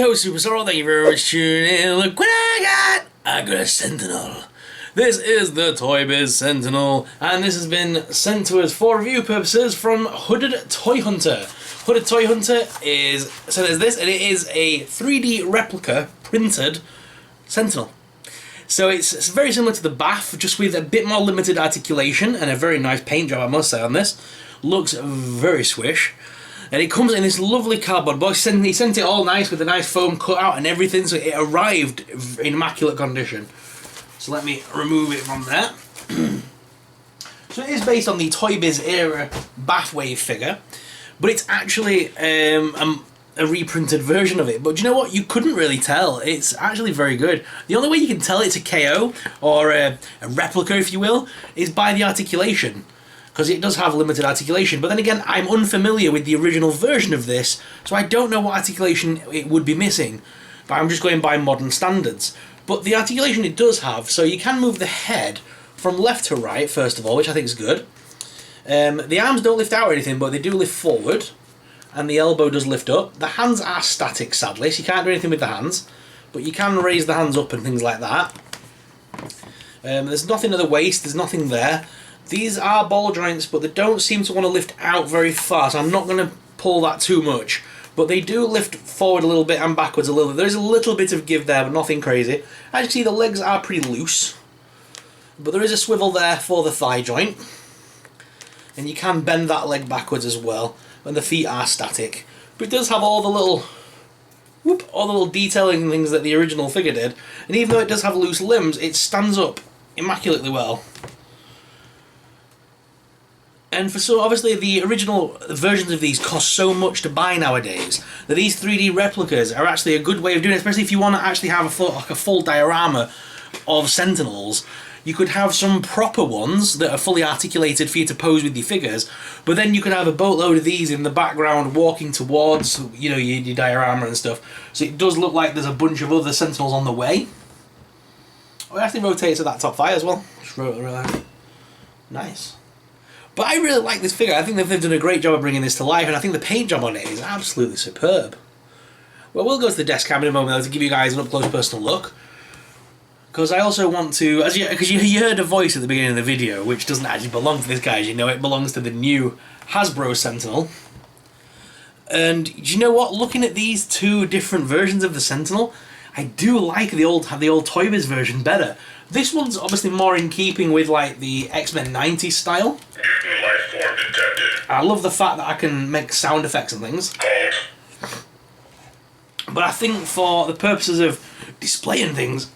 your host, Super Sorrel. Thank you very much for tuning in. Look what I got! I got a Sentinel. This is the Toy Biz Sentinel, and this has been sent to us for review purposes from Hooded Toy Hunter. Hooded Toy Hunter is sent as this, and it is a 3D replica printed Sentinel. So it's very similar to the Bath, just with a bit more limited articulation and a very nice paint job, I must say, on this. Looks very swish. And it comes in this lovely cardboard box. He sent it all nice with a nice foam cutout and everything, so it arrived in immaculate condition. So let me remove it from there. So it is based on the Toy Biz era Bathwave figure, but it's actually a reprinted version of it. But do you know what? You couldn't really tell. It's actually very good. The only way you can tell it's a KO, or a replica if you will, is by the articulation. Because it does have limited articulation. But then again, I'm unfamiliar with the original version of this, so I don't know what articulation it would be missing. But I'm just going by modern standards. But the articulation it does have, so you can move the head from left to right, first of all, which I think is good. The arms don't lift out or anything, but they do lift forward. And the elbow does lift up. The hands are static, sadly, so you can't do anything with the hands. But you can raise the hands up and things like that. There's nothing at the waist, there's nothing there. These are ball joints, but they don't seem to want to lift out very far, so I'm not going to pull that too much. But they do lift forward a little bit and backwards a little bit. There's a little bit of give there, but nothing crazy. As you can see, the legs are pretty loose. But there is a swivel there for the thigh joint. And you can bend that leg backwards as well. And the feet are static. But it does have all the little detailing things that the original figure did. And even though it does have loose limbs, it stands up immaculately well. And so obviously the original versions of these cost so much to buy nowadays that these 3D replicas are actually a good way of doing it, especially if you want to actually have a full diorama of Sentinels. You could have some proper ones that are fully articulated for you to pose with your figures, but then you could have a boatload of these in the background walking towards, you know, your diorama and stuff. So it does look like there's a bunch of other Sentinels on the way. Oh, it actually rotates to that top thigh as well. Nice. But I really like this figure. I think they've done a great job of bringing this to life, and I think the paint job on it is absolutely superb. Well, we'll go to the desk cam in a moment though, to give you guys an up-close personal look. Because I also want to, because you heard a voice at the beginning of the video, which doesn't actually belong to this guy, as you know, it belongs to the new Hasbro Sentinel. And do you know what? Looking at these two different versions of the Sentinel, I do like the old Toy Biz version better. This one's obviously more in keeping with like the X-Men 90s style. Life form detected. I love the fact that I can make sound effects and things. But I think for the purposes of displaying things,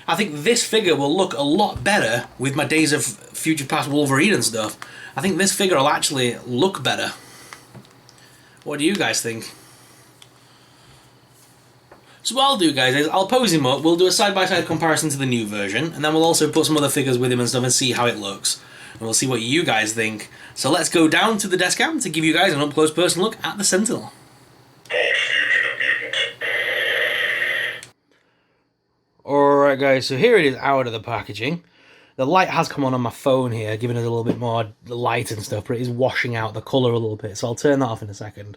I think this figure will look a lot better with my Days of Future Past Wolverine and stuff. I think this figure will actually look better. What do you guys think? So what I'll do, guys, is I'll pose him up, we'll do a side-by-side comparison to the new version, and then we'll also put some other figures with him and stuff and see how it looks. And we'll see what you guys think. So let's go down to the desk cam to give you guys an up-close personal look at the Sentinel. Alright guys, so here it is out of the packaging. The light has come on my phone here, giving it a little bit more light and stuff, but it is washing out the colour a little bit, so I'll turn that off in a second.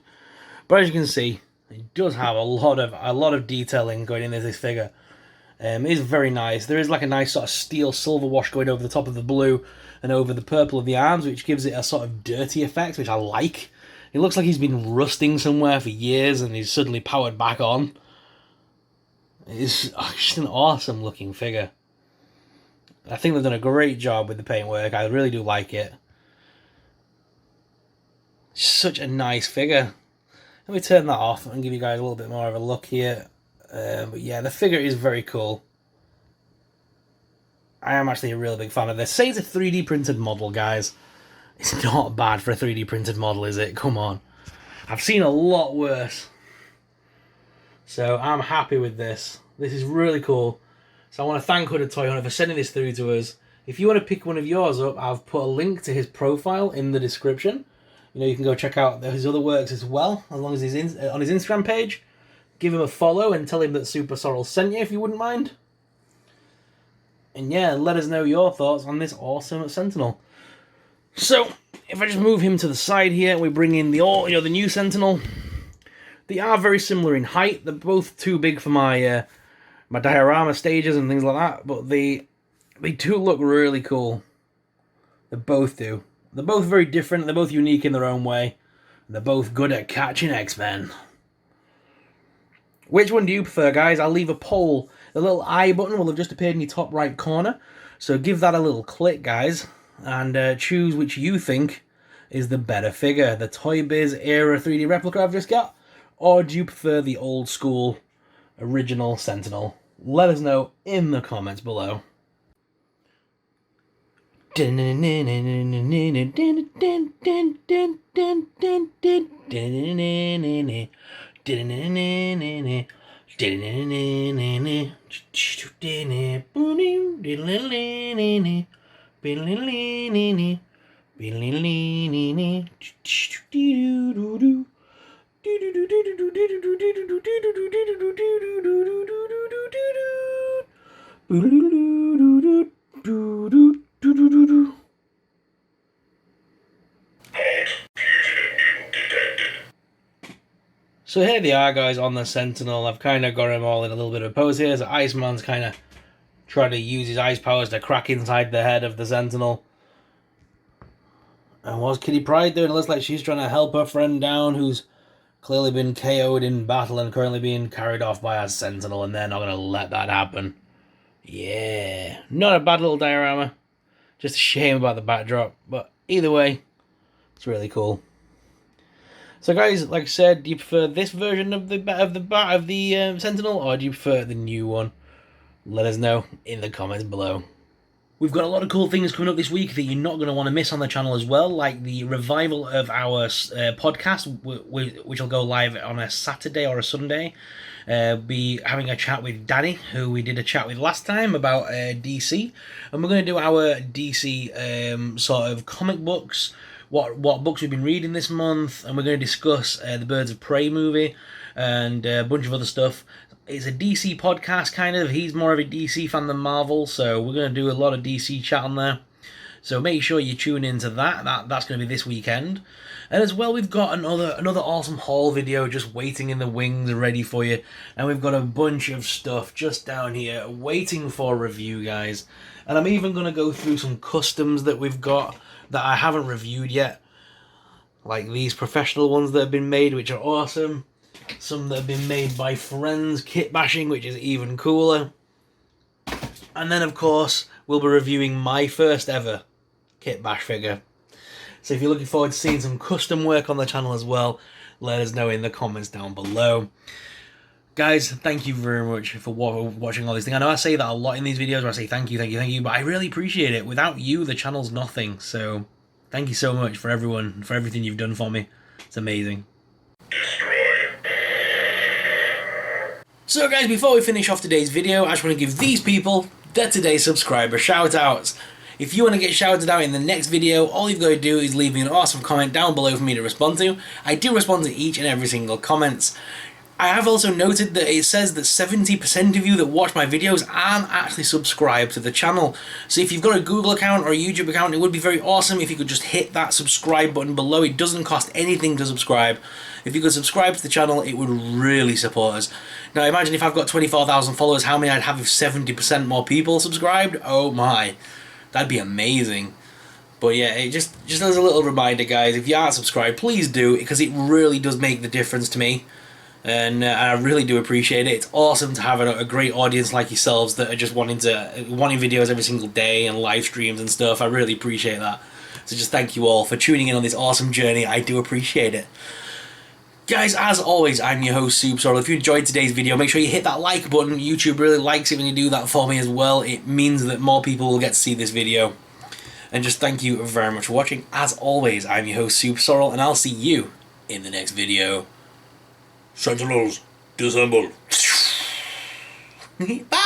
But as you can see, it does have a lot of detailing going into this figure. It is very nice. There is like a nice sort of steel silver wash going over the top of the blue and over the purple of the arms, which gives it a sort of dirty effect, which I like. It looks like he's been rusting somewhere for years and he's suddenly powered back on. It's just an awesome looking figure. I think they've done a great job with the paintwork. I really do like it. Such a nice figure. Let me turn that off and give you guys a little bit more of a look here. But yeah, the figure is very cool. I am actually a really big fan of this. Say it's a 3D printed model, guys. It's not bad for a 3D printed model, is it? Come on. I've seen a lot worse. So I'm happy with this. This is really cool. So I want to thank Hooded Toy Hunter for sending this through to us. If you want to pick one of yours up, I've put a link to his profile in the description. You know, you can go check out his other works as well, as long as he's on his Instagram page. Give him a follow and tell him that Super Sorrel sent you, if you wouldn't mind. And yeah, let us know your thoughts on this awesome Sentinel. So, if I just move him to the side here, we bring in the new Sentinel. They are very similar in height. They're both too big for my my diorama stages and things like that, but they do look really cool. They both do. They're both very different. They're both unique in their own way. They're both good at catching X-Men. Which one do you prefer, guys? I'll leave a poll. The little I button will have just appeared in your top right corner. So give that a little click, guys, and choose which you think is the better figure. The Toy Biz era 3D replica I've just got, or do you prefer the old school original Sentinel? Let us know in the comments below. So here they are, guys, on the Sentinel. I've kind of got him all in a little bit of a pose here. So Iceman's kind of trying to use his ice powers to crack inside the head of the Sentinel. And what's Kitty Pryde doing? It looks like she's trying to help her friend down, who's clearly been KO'd in battle and currently being carried off by a Sentinel, and they're not going to let that happen. Yeah. Not a bad little diorama. Just a shame about the backdrop. But either way, it's really cool. So guys, like I said, do you prefer this version of the Sentinel, or do you prefer the new one? Let us know in the comments below. We've got a lot of cool things coming up this week that you're not going to want to miss on the channel as well, like the revival of our podcast, which will go live on a Saturday or a Sunday. Be having a chat with Danny, who we did a chat with last time about DC, and we're going to do our DC sort of comic books, what books we've been reading this month, and we're going to discuss the Birds of Prey movie and a bunch of other stuff. It's a DC podcast, kind of. He's more of a DC fan than Marvel, so we're going to do a lot of DC chat on there. So make sure you tune into that. That's going to be this weekend. And as well, we've got another awesome haul video just waiting in the wings ready for you. And we've got a bunch of stuff just down here waiting for review, guys. And I'm even going to go through some customs that we've got that I haven't reviewed yet. Like these professional ones that have been made, which are awesome. Some that have been made by friends, kit bashing, which is even cooler. And then, of course, we'll be reviewing my first ever kit bash figure. So if you're looking forward to seeing some custom work on the channel as well, let us know in the comments down below. Guys, thank you very much for watching all these things. I know I say that a lot in these videos where I say thank you, but I really appreciate it. Without you, the channel's nothing. So thank you so much for everyone, for everything you've done for me. It's amazing. So guys, before we finish off today's video, I just want to give these people their today's subscriber shout-outs. If you want to get shouted out in the next video, all you've got to do is leave me an awesome comment down below for me to respond to. I do respond to each and every single comment. I have also noted that it says that 70% of you that watch my videos aren't actually subscribed to the channel. So if you've got a Google account or a YouTube account, it would be very awesome if you could just hit that subscribe button below. It doesn't cost anything to subscribe. If you could subscribe to the channel, it would really support us. Now imagine if I've got 24,000 followers, how many I'd have if 70% more people subscribed? Oh my, that'd be amazing. But yeah, it just as a little reminder, guys, if you aren't subscribed, please do, because it really does make the difference to me. And I really do appreciate it. It's awesome to have a great audience like yourselves that are just wanting videos every single day and live streams and stuff. I really appreciate that. So just thank you all for tuning in on this awesome journey. I do appreciate it. Guys, as always, I'm your host, Soupsorrel. If you enjoyed today's video, make sure you hit that like button. YouTube really likes it when you do that for me as well. It means that more people will get to see this video. And just thank you very much for watching. As always, I'm your host, Soupsorrel, and I'll see you in the next video. Sentinels, disassemble. Bye!